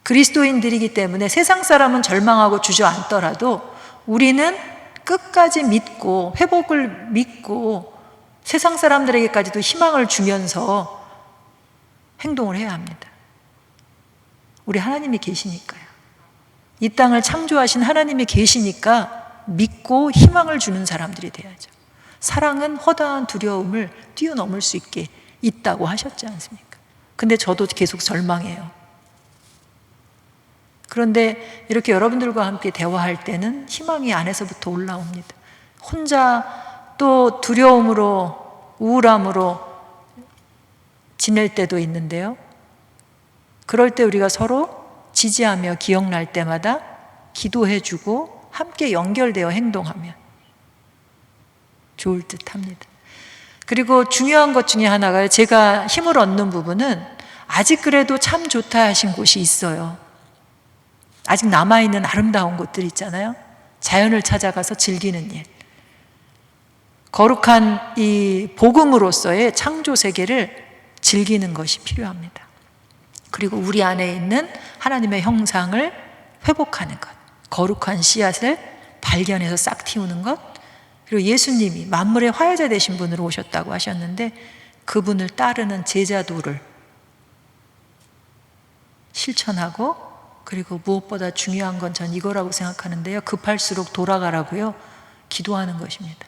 그리스도인들이기 때문에 세상 사람은 절망하고 주저앉더라도 우리는 끝까지 믿고 회복을 믿고 세상 사람들에게까지도 희망을 주면서 행동을 해야 합니다. 우리 하나님이 계시니까요. 이 땅을 창조하신 하나님이 계시니까 믿고 희망을 주는 사람들이 돼야죠. 사랑은 허다한 두려움을 뛰어넘을 수 있게 있다고 하셨지 않습니까? 근데 저도 계속 절망해요. 그런데 이렇게 여러분들과 함께 대화할 때는 희망이 안에서부터 올라옵니다. 혼자 또 두려움으로, 우울함으로 지낼 때도 있는데요. 그럴 때 우리가 서로 지지하며 기억날 때마다 기도해주고 함께 연결되어 행동하면 좋을 듯 합니다. 그리고 중요한 것 중에 하나가 제가 힘을 얻는 부분은 아직 그래도 참 좋다 하신 곳이 있어요. 아직 남아있는 아름다운 곳들 있잖아요. 자연을 찾아가서 즐기는 일. 거룩한 이 복음으로서의 창조 세계를 즐기는 것이 필요합니다. 그리고 우리 안에 있는 하나님의 형상을 회복하는 것, 거룩한 씨앗을 발견해서 싹 틔우는 것, 그리고 예수님이 만물의 화해자 되신 분으로 오셨다고 하셨는데 그분을 따르는 제자도를 실천하고, 그리고 무엇보다 중요한 건 전 이거라고 생각하는데요. 급할수록 돌아가라고요. 기도하는 것입니다.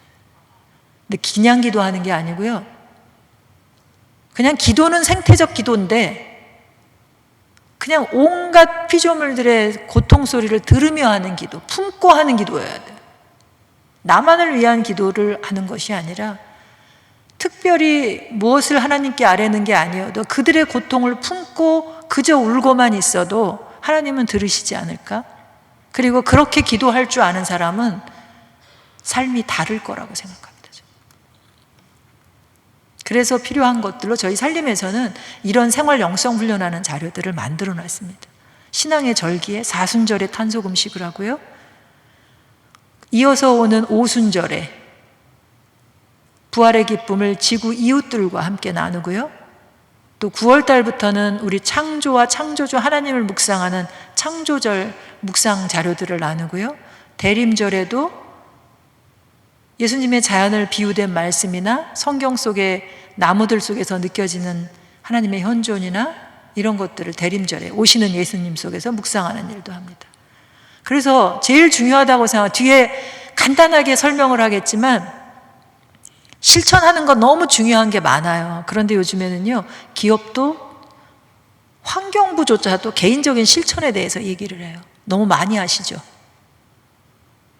근데 그냥 기도하는 게 아니고요. 그냥 기도는 생태적 기도인데 그냥 온갖 피조물들의 고통 소리를 들으며 하는 기도, 품고 하는 기도여야 돼요. 나만을 위한 기도를 하는 것이 아니라 특별히 무엇을 하나님께 아뢰는 게 아니어도 그들의 고통을 품고 그저 울고만 있어도 하나님은 들으시지 않을까? 그리고 그렇게 기도할 줄 아는 사람은 삶이 다를 거라고 생각합니다. 그래서 필요한 것들로 저희 살림에서는 이런 생활 영성 훈련하는 자료들을 만들어 놨습니다. 신앙의 절기에 사순절에 탄소금식을 하고요. 이어서 오는 오순절에 부활의 기쁨을 지구 이웃들과 함께 나누고요. 또 9월 달부터는 우리 창조와 창조주 하나님을 묵상하는 창조절 묵상 자료들을 나누고요. 대림절에도 예수님의 자연을 비유된 말씀이나 성경 속의 나무들 속에서 느껴지는 하나님의 현존이나 이런 것들을 대림절에 오시는 예수님 속에서 묵상하는 일도 합니다. 그래서 제일 중요하다고 생각해요. 뒤에 간단하게 설명을 하겠지만 실천하는 건 너무 중요한 게 많아요. 그런데 요즘에는요, 기업도 환경부조차도 개인적인 실천에 대해서 얘기를 해요. 너무 많이 하시죠.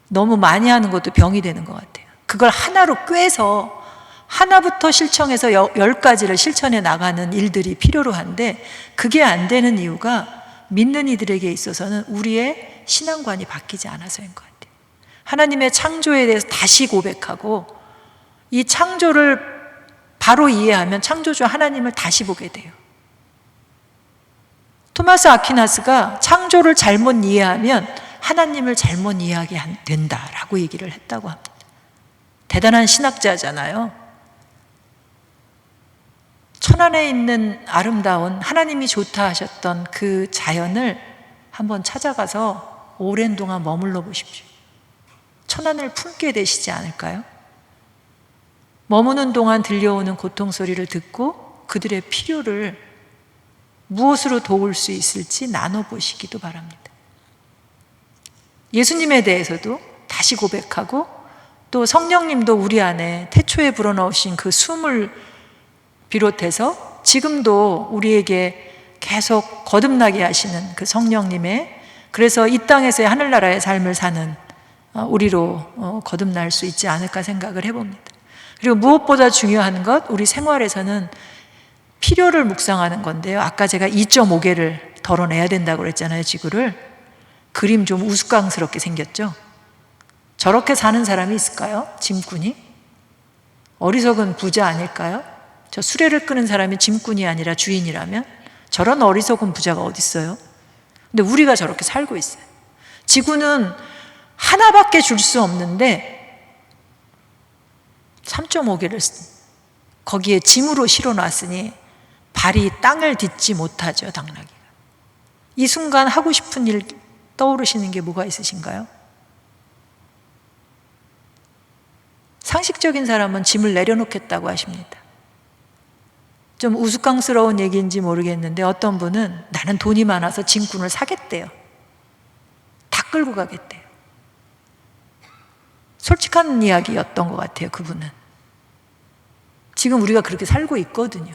너무 많이 하는 것도 병이 되는 것 같아요. 그걸 하나로 꿰서 하나부터 실천해서 10가지를 실천해 나가는 일들이 필요로 한데 그게 안 되는 이유가 믿는 이들에게 있어서는 우리의 신앙관이 바뀌지 않아서인 것 같아요. 하나님의 창조에 대해서 다시 고백하고 이 창조를 바로 이해하면 창조주 하나님을 다시 보게 돼요. 토마스 아퀴나스가 창조를 잘못 이해하면 하나님을 잘못 이해하게 된다라고 얘기를 했다고 합니다. 대단한 신학자잖아요. 천안에 있는 아름다운 하나님이 좋다 하셨던 그 자연을 한번 찾아가서 오랜 동안 머물러 보십시오. 천안을 품게 되시지 않을까요? 머무는 동안 들려오는 고통 소리를 듣고 그들의 필요를 무엇으로 도울 수 있을지 나눠보시기도 바랍니다. 예수님에 대해서도 다시 고백하고 또 성령님도 우리 안에 태초에 불어넣으신 그 숨을 비롯해서 지금도 우리에게 계속 거듭나게 하시는 그 성령님의, 그래서 이 땅에서의 하늘나라의 삶을 사는 우리로 거듭날 수 있지 않을까 생각을 해봅니다. 그리고 무엇보다 중요한 것, 우리 생활에서는 필요를 묵상하는 건데요. 아까 제가 2.5개를 덜어내야 된다고 그랬잖아요. 지구를. 그림 좀 우스꽝스럽게 생겼죠. 저렇게 사는 사람이 있을까요? 짐꾼이? 어리석은 부자 아닐까요? 저 수레를 끄는 사람이 짐꾼이 아니라 주인이라면? 저런 어리석은 부자가 어디 있어요? 근데 우리가 저렇게 살고 있어요. 지구는 하나밖에 줄 수 없는데 3.5개를 거기에 짐으로 실어놨으니 발이 땅을 딛지 못하죠, 당나귀가. 이 순간 하고 싶은 일 떠오르시는 게 뭐가 있으신가요? 상식적인 사람은 짐을 내려놓겠다고 하십니다. 좀 우스꽝스러운 얘기인지 모르겠는데 어떤 분은 나는 돈이 많아서 짐꾼을 사겠대요. 다 끌고 가겠대요. 솔직한 이야기였던 것 같아요, 그분은. 지금 우리가 그렇게 살고 있거든요.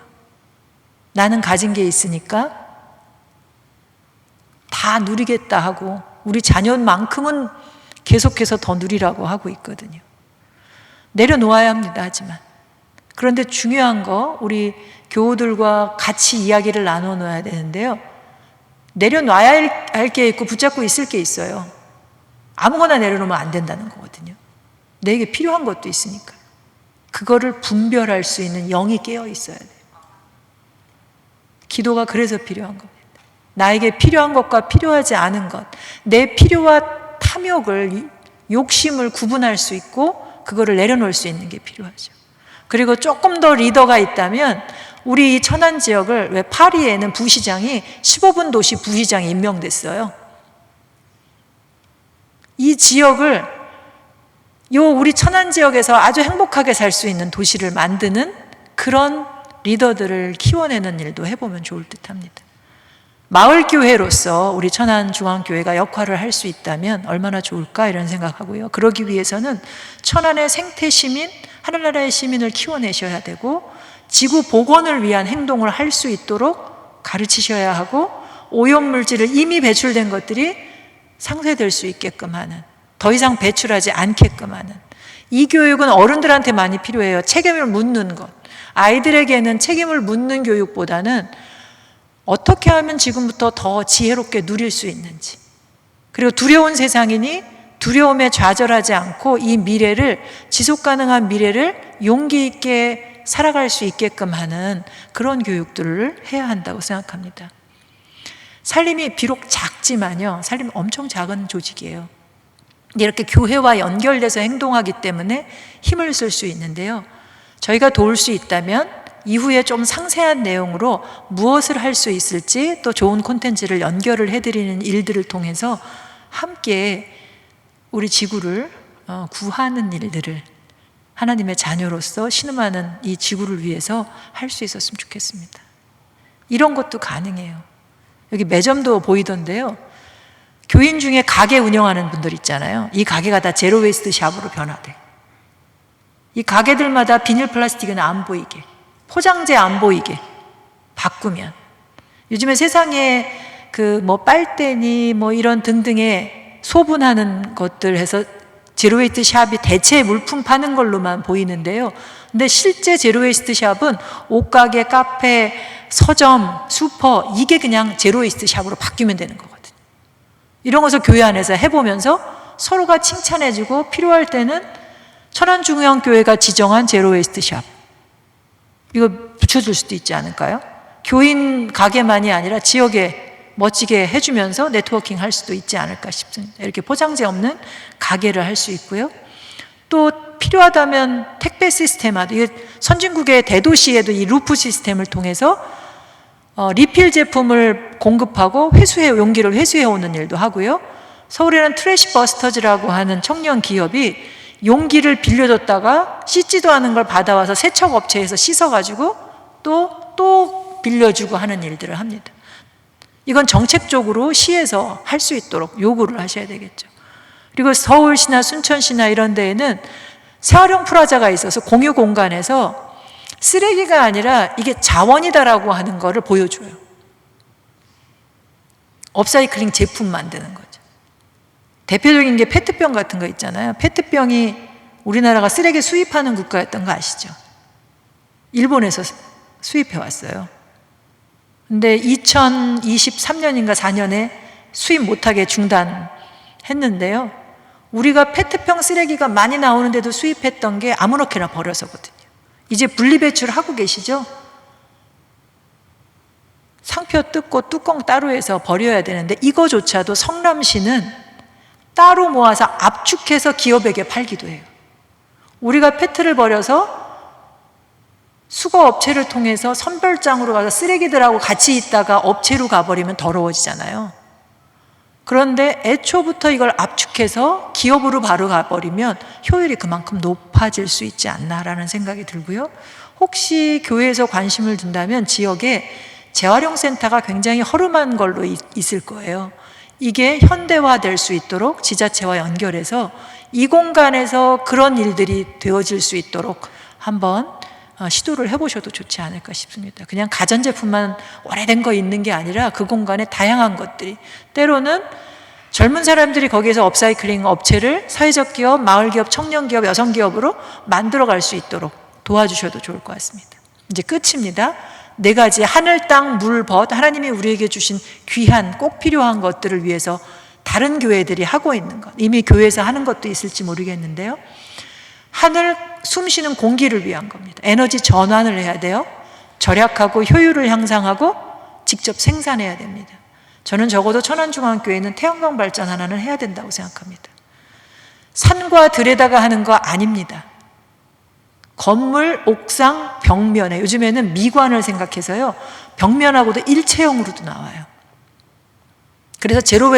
나는 가진 게 있으니까 다 누리겠다 하고 우리 자녀만큼은 계속해서 더 누리라고 하고 있거든요. 내려놓아야 합니다, 하지만. 그런데 중요한 거, 우리 교우들과 같이 이야기를 나눠놔야 되는데요. 내려놔야 할 게 있고 붙잡고 있을 게 있어요. 아무거나 내려놓으면 안 된다는 거거든요. 내게 필요한 것도 있으니까. 그거를 분별할 수 있는 영이 깨어 있어야 돼요. 기도가 그래서 필요한 겁니다. 나에게 필요한 것과 필요하지 않은 것, 내 필요와 탐욕을, 욕심을 구분할 수 있고 그거를 내려놓을 수 있는 게 필요하죠. 그리고 조금 더 리더가 있다면 우리 이 천안 지역을, 왜 파리에는 부시장이 15분 도시 부시장이 임명됐어요. 이 지역을, 우리 천안 지역에서 아주 행복하게 살 수 있는 도시를 만드는 그런 리더들을 키워내는 일도 해보면 좋을 듯 합니다. 마을교회로서 우리 천안중앙교회가 역할을 할 수 있다면 얼마나 좋을까 이런 생각하고요. 그러기 위해서는 천안의 생태시민, 하늘나라의 시민을 키워내셔야 되고 지구 복원을 위한 행동을 할 수 있도록 가르치셔야 하고 오염물질을 이미 배출된 것들이 상쇄될 수 있게끔 하는, 더 이상 배출하지 않게끔 하는, 이 교육은 어른들한테 많이 필요해요. 책임을 묻는 것. 아이들에게는 책임을 묻는 교육보다는 어떻게 하면 지금부터 더 지혜롭게 누릴 수 있는지, 그리고 두려운 세상이니 두려움에 좌절하지 않고 이 미래를, 지속가능한 미래를 용기 있게 살아갈 수 있게끔 하는 그런 교육들을 해야 한다고 생각합니다. 살림이 비록 작지만요, 살림은 엄청 작은 조직이에요. 이렇게 교회와 연결돼서 행동하기 때문에 힘을 쓸 수 있는데요, 저희가 도울 수 있다면 이후에 좀 상세한 내용으로 무엇을 할 수 있을지, 또 좋은 콘텐츠를 연결을 해드리는 일들을 통해서 함께 우리 지구를 구하는 일들을 하나님의 자녀로서 신음하는 이 지구를 위해서 할 수 있었으면 좋겠습니다. 이런 것도 가능해요. 여기 매점도 보이던데요, 교인 중에 가게 운영하는 분들 있잖아요. 이 가게가 다 제로 웨이스트 샵으로 변화돼. 이 가게들마다 비닐 플라스틱은 안 보이게, 포장재 안 보이게 바꾸면, 요즘에 세상에 빨대니 이런 등등의 소분하는 것들 해서 제로웨이스트 샵이 대체 물품 파는 걸로만 보이는데요. 근데 실제 제로웨이스트 샵은 옷가게, 카페, 서점, 슈퍼, 이게 그냥 제로웨이스트 샵으로 바뀌면 되는 거거든요. 이런 것을 교회 안에서 해보면서 서로가 칭찬해주고 필요할 때는 천안중앙교회가 지정한 제로웨이스트 샵, 이거 붙여줄 수도 있지 않을까요? 교인 가게만이 아니라 지역에 멋지게 해주면서 네트워킹 할 수도 있지 않을까 싶습니다. 이렇게 포장재 없는 가게를 할 수 있고요. 또 필요하다면 택배 시스템화도, 선진국의 대도시에도 이 루프 시스템을 통해서 리필 제품을 공급하고 용기를 회수해 오는 일도 하고요. 서울에는 트래시 버스터즈라고 하는 청년 기업이 용기를 빌려줬다가 씻지도 않은 걸 받아와서 세척업체에서 씻어가지고 또 빌려주고 하는 일들을 합니다. 이건 정책적으로 시에서 할 수 있도록 요구를 하셔야 되겠죠. 그리고 서울시나 순천시나 이런 데에는 재활용 프라자가 있어서 공유 공간에서 쓰레기가 아니라 이게 자원이다라고 하는 거를 보여줘요. 업사이클링 제품 만드는 거죠. 대표적인 게 페트병 같은 거 있잖아요. 페트병이 우리나라가 쓰레기 수입하는 국가였던 거 아시죠? 일본에서 수입해 왔어요. 근데 2023년인가 4년에 수입 못하게 중단했는데요. 우리가 페트병 쓰레기가 많이 나오는데도 수입했던 게 아무렇게나 버려서거든요. 이제 분리배출하고 계시죠? 상표 뜯고 뚜껑 따로 해서 버려야 되는데 이거조차도 성남시는 따로 모아서 압축해서 기업에게 팔기도 해요. 우리가 페트를 버려서 수거업체를 통해서 선별장으로 가서 쓰레기들하고 같이 있다가 업체로 가버리면 더러워지잖아요. 그런데 애초부터 이걸 압축해서 기업으로 바로 가버리면 효율이 그만큼 높아질 수 있지 않나라는 생각이 들고요. 혹시 교회에서 관심을 둔다면 지역에 재활용센터가 굉장히 허름한 걸로 있을 거예요. 이게 현대화될 수 있도록 지자체와 연결해서 이 공간에서 그런 일들이 되어질 수 있도록 한번 시도를 해보셔도 좋지 않을까 싶습니다. 그냥 가전제품만 오래된 거 있는 게 아니라 그 공간에 다양한 것들이, 때로는 젊은 사람들이 거기에서 업사이클링 업체를 사회적 기업, 마을 기업, 청년 기업, 여성 기업으로 만들어 갈 수 있도록 도와주셔도 좋을 것 같습니다. 이제 끝입니다. 네 가지, 하늘, 땅, 물, 벗, 하나님이 우리에게 주신 귀한 꼭 필요한 것들을 위해서 다른 교회들이 하고 있는 것, 이미 교회에서 하는 것도 있을지 모르겠는데요. 하늘, 숨쉬는 공기를 위한 겁니다. 에너지 전환을 해야 돼요. 절약하고 효율을 향상하고 직접 생산해야 됩니다. 저는 적어도 천안중앙교회는 태양광 발전 하나는 해야 된다고 생각합니다. 산과 들에다가 하는 거 아닙니다. 건물, 옥상, 벽면에, 요즘에는 미관을 생각해서요, 벽면하고도 일체형으로도 나와요. 그래서 제로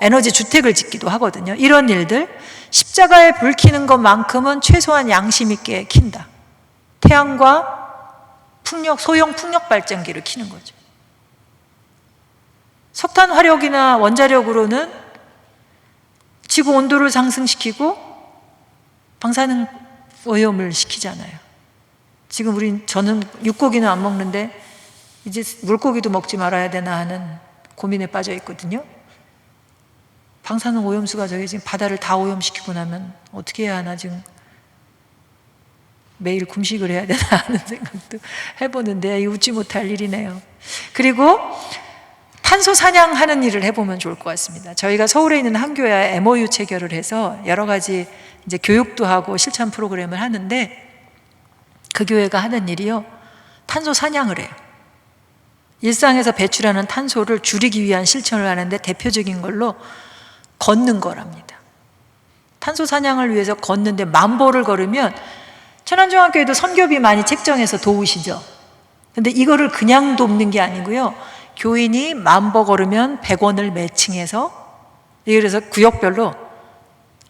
에너지 주택을 짓기도 하거든요. 이런 일들, 십자가에 불 켜는 것만큼은 최소한 양심 있게 킨다. 태양과 소형 풍력 발전기를 켜는 거죠. 석탄 화력이나 원자력으로는 지구 온도를 상승시키고 방사능 오염을 시키잖아요. 지금 저는 육고기는 안 먹는데 이제 물고기도 먹지 말아야 되나 하는 고민에 빠져 있거든요. 방사능 오염수가 저기 지금 바다를 다 오염시키고 나면 어떻게 해야 하나, 지금 매일 금식을 해야 되나 하는 생각도 해보는데 웃지 못할 일이네요. 그리고 탄소 사냥하는 일을 해보면 좋을 것 같습니다. 저희가 서울에 있는 한 교회와 MOU 체결을 해서 여러 가지 이제 교육도 하고 실천 프로그램을 하는데, 그 교회가 하는 일이요, 탄소 사냥을 해요. 일상에서 배출하는 탄소를 줄이기 위한 실천을 하는데 대표적인 걸로 걷는 거랍니다. 탄소 사냥을 위해서 걷는데 10,000보를 걸으면, 천안중앙교회도 선교비 많이 책정해서 도우시죠. 근데 이거를 그냥 돕는 게 아니고요, 교인이 10,000보 걸으면 100원을 매칭해서, 그래서 구역별로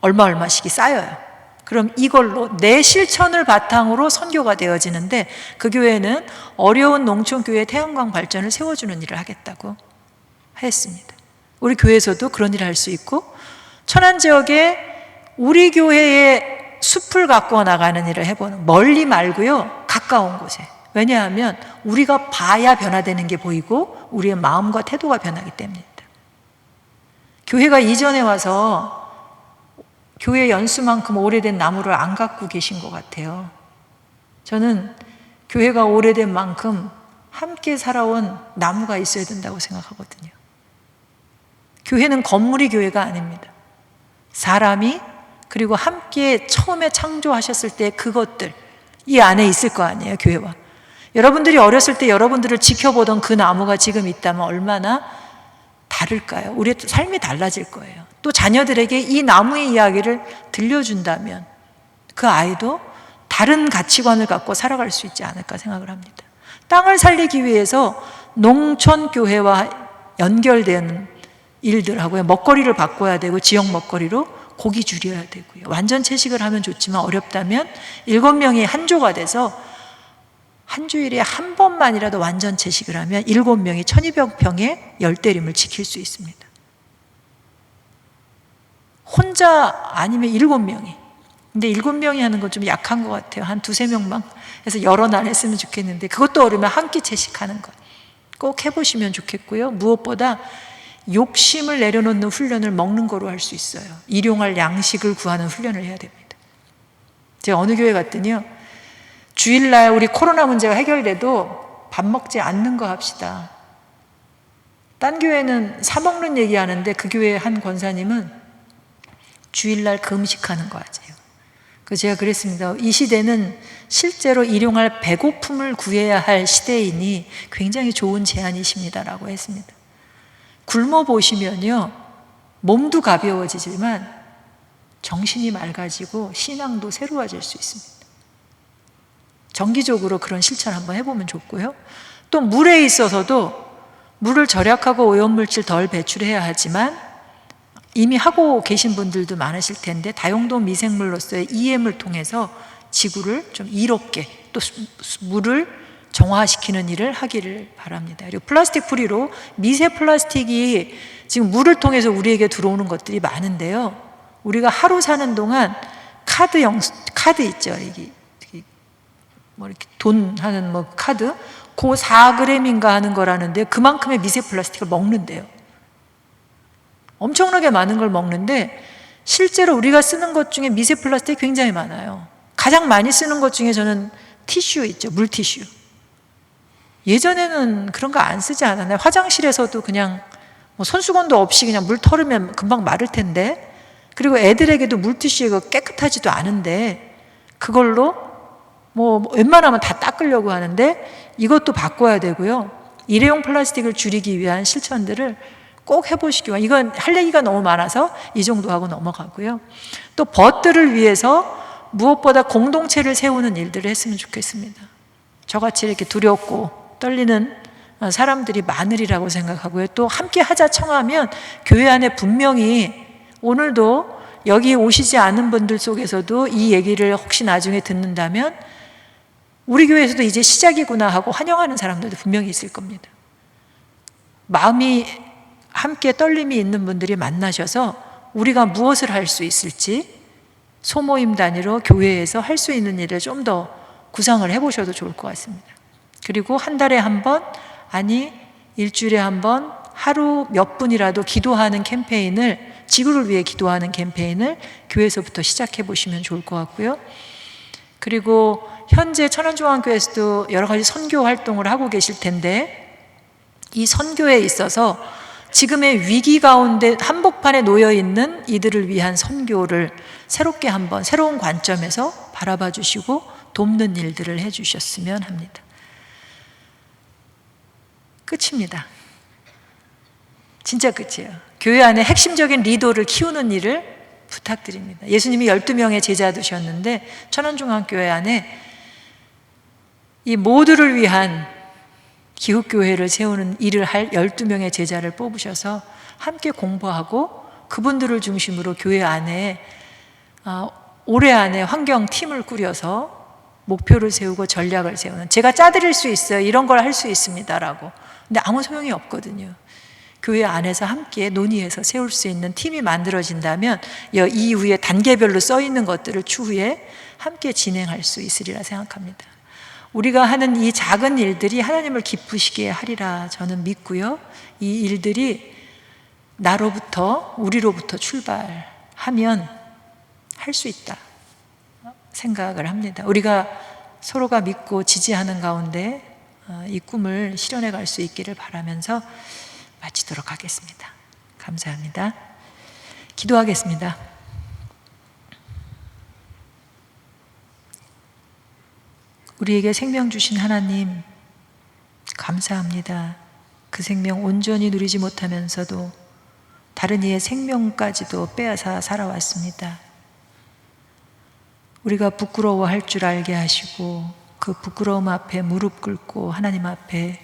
얼마씩이 쌓여요. 그럼 이걸로 내 실천을 바탕으로 선교가 되어지는데, 그 교회는 어려운 농촌교회 태양광 발전을 세워주는 일을 하겠다고 했습니다. 우리 교회에서도 그런 일을 할 수 있고, 천안 지역에 우리 교회의 숲을 가꾸어 나가는 일을 해보는, 멀리 말고요, 가까운 곳에. 왜냐하면 우리가 봐야 변화되는 게 보이고 우리의 마음과 태도가 변하기 때문입니다. 교회가 이전에 와서 교회 연수만큼 오래된 나무를 안 갖고 계신 것 같아요. 저는 교회가 오래된 만큼 함께 살아온 나무가 있어야 된다고 생각하거든요. 교회는 건물이 교회가 아닙니다. 사람이, 그리고 함께 처음에 창조하셨을 때 그것들, 이 안에 있을 거 아니에요, 교회와. 여러분들이 어렸을 때 여러분들을 지켜보던 그 나무가 지금 있다면 얼마나 다를까요? 우리의 삶이 달라질 거예요. 또 자녀들에게 이 나무의 이야기를 들려준다면 그 아이도 다른 가치관을 갖고 살아갈 수 있지 않을까 생각을 합니다. 땅을 살리기 위해서 농촌교회와 연결되는 일들하고요, 먹거리를 바꿔야 되고, 지역 먹거리로 고기 줄여야 되고요, 완전 채식을 하면 좋지만 어렵다면 7명이 한 조가 돼서 한 주일에 한 번만이라도 완전 채식을 하면 7명이 1200평의 열대림을 지킬 수 있습니다. 혼자 아니면 7명이. 근데 7명이 하는 건 좀 약한 것 같아요. 한 2-3명만 해서 여러 날 했으면 좋겠는데, 그것도 어려우면 한 끼 채식하는 것. 꼭 해보시면 좋겠고요. 무엇보다 욕심을 내려놓는 훈련을 먹는 거로 할 수 있어요. 일용할 양식을 구하는 훈련을 해야 됩니다. 제가 어느 교회 갔더니요, 주일날 우리 코로나 문제가 해결돼도 밥 먹지 않는 거 합시다. 딴 교회는 사 먹는 얘기하는데 그 교회 한 권사님은 주일날 금식하는 거 하세요. 그래서 제가 그랬습니다. 이 시대는 실제로 일용할 배고픔을 구해야 할 시대이니 굉장히 좋은 제안이십니다라고 했습니다. 굶어 보시면요, 몸도 가벼워지지만 정신이 맑아지고 신앙도 새로워질 수 있습니다. 정기적으로 그런 실천 한번 해보면 좋고요. 또 물에 있어서도 물을 절약하고 오염물질 덜 배출해야 하지만 이미 하고 계신 분들도 많으실 텐데 다용도 미생물로서의 EM을 통해서 지구를 좀 이롭게 또 물을 정화시키는 일을 하기를 바랍니다. 그리고 플라스틱 프리로 미세 플라스틱이 지금 물을 통해서 우리에게 들어오는 것들이 많은데요. 우리가 하루 사는 동안 카드 있죠. 이게 뭐 이렇게 돈 하는 뭐 카드, 그 4g인가 하는 거라는데 그만큼의 미세 플라스틱을 먹는데요. 엄청나게 많은 걸 먹는데 실제로 우리가 쓰는 것 중에 미세 플라스틱이 굉장히 많아요. 가장 많이 쓰는 것 중에 저는 티슈 있죠. 물티슈. 예전에는 그런 거 안 쓰지 않았나요? 화장실에서도 그냥 뭐 손수건도 없이 그냥 물 털으면 금방 마를 텐데, 그리고 애들에게도 물티슈가 깨끗하지도 않은데 그걸로 뭐 웬만하면 다 닦으려고 하는데 이것도 바꿔야 되고요. 일회용 플라스틱을 줄이기 위한 실천들을 꼭 해보시기 바랍니다. 이건 할 얘기가 너무 많아서 이 정도 하고 넘어가고요. 또 벗들을 위해서 무엇보다 공동체를 세우는 일들을 했으면 좋겠습니다. 저같이 이렇게 두렵고 떨리는 사람들이 많으리라고 생각하고요. 또 함께 하자 청하면 교회 안에 분명히 오늘도 여기 오시지 않은 분들 속에서도 이 얘기를 혹시 나중에 듣는다면 우리 교회에서도 이제 시작이구나 하고 환영하는 사람들도 분명히 있을 겁니다. 마음이 함께 떨림이 있는 분들이 만나셔서 우리가 무엇을 할 수 있을지 소모임 단위로 교회에서 할 수 있는 일을 좀 더 구상을 해보셔도 좋을 것 같습니다. 그리고 한 달에 한 번, 아니 일주일에 한 번, 하루 몇 분이라도 기도하는 캠페인을, 지구를 위해 기도하는 캠페인을 교회에서부터 시작해 보시면 좋을 것 같고요. 그리고 현재 천안중앙교회에서도 여러 가지 선교 활동을 하고 계실 텐데 이 선교에 있어서 지금의 위기 가운데 한복판에 놓여 있는 이들을 위한 선교를 새롭게 한번 새로운 관점에서 바라봐 주시고 돕는 일들을 해 주셨으면 합니다. 끝입니다. 진짜 끝이에요. 교회 안에 핵심적인 리더를 키우는 일을 부탁드립니다. 예수님이 12명의 제자 두셨는데 천안중앙교회 안에 이 모두를 위한 기후교회를 세우는 일을 할 12명의 제자를 뽑으셔서 함께 공부하고 그분들을 중심으로 교회 안에 올해 안에 환경팀을 꾸려서 목표를 세우고 전략을 세우는, 제가 짜드릴 수 있어요. 이런 걸 할 수 있습니다라고. 근데 아무 소용이 없거든요. 교회 안에서 함께 논의해서 세울 수 있는 팀이 만들어진다면 이 이후에 단계별로 써 있는 것들을 추후에 함께 진행할 수 있으리라 생각합니다. 우리가 하는 이 작은 일들이 하나님을 기쁘시게 하리라 저는 믿고요. 이 일들이 나로부터, 우리로부터 출발하면 할 수 있다 생각을 합니다. 우리가 서로가 믿고 지지하는 가운데 이 꿈을 실현해 갈 수 있기를 바라면서 마치도록 하겠습니다. 감사합니다. 기도하겠습니다. 우리에게 생명 주신 하나님 감사합니다. 그 생명 온전히 누리지 못하면서도 다른 이의 생명까지도 빼앗아 살아왔습니다. 우리가 부끄러워할 줄 알게 하시고 그 부끄러움 앞에 무릎 꿇고 하나님 앞에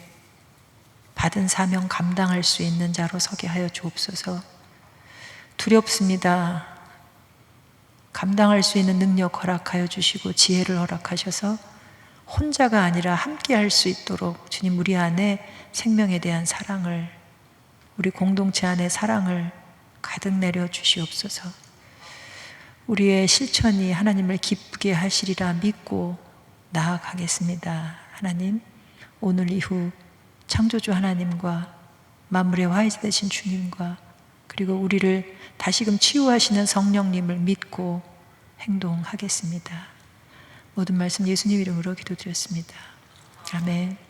받은 사명 감당할 수 있는 자로 서게 하여 주옵소서. 두렵습니다. 감당할 수 있는 능력 허락하여 주시고 지혜를 허락하셔서 혼자가 아니라 함께 할 수 있도록 주님 우리 안에 생명에 대한 사랑을, 우리 공동체 안에 사랑을 가득 내려 주시옵소서. 우리의 실천이 하나님을 기쁘게 하시리라 믿고 나아가겠습니다. 하나님, 오늘 이후 창조주 하나님과 만물의 화이자 되신 주님과 그리고 우리를 다시금 치유하시는 성령님을 믿고 행동하겠습니다. 모든 말씀 예수님 이름으로 기도드렸습니다. 아멘.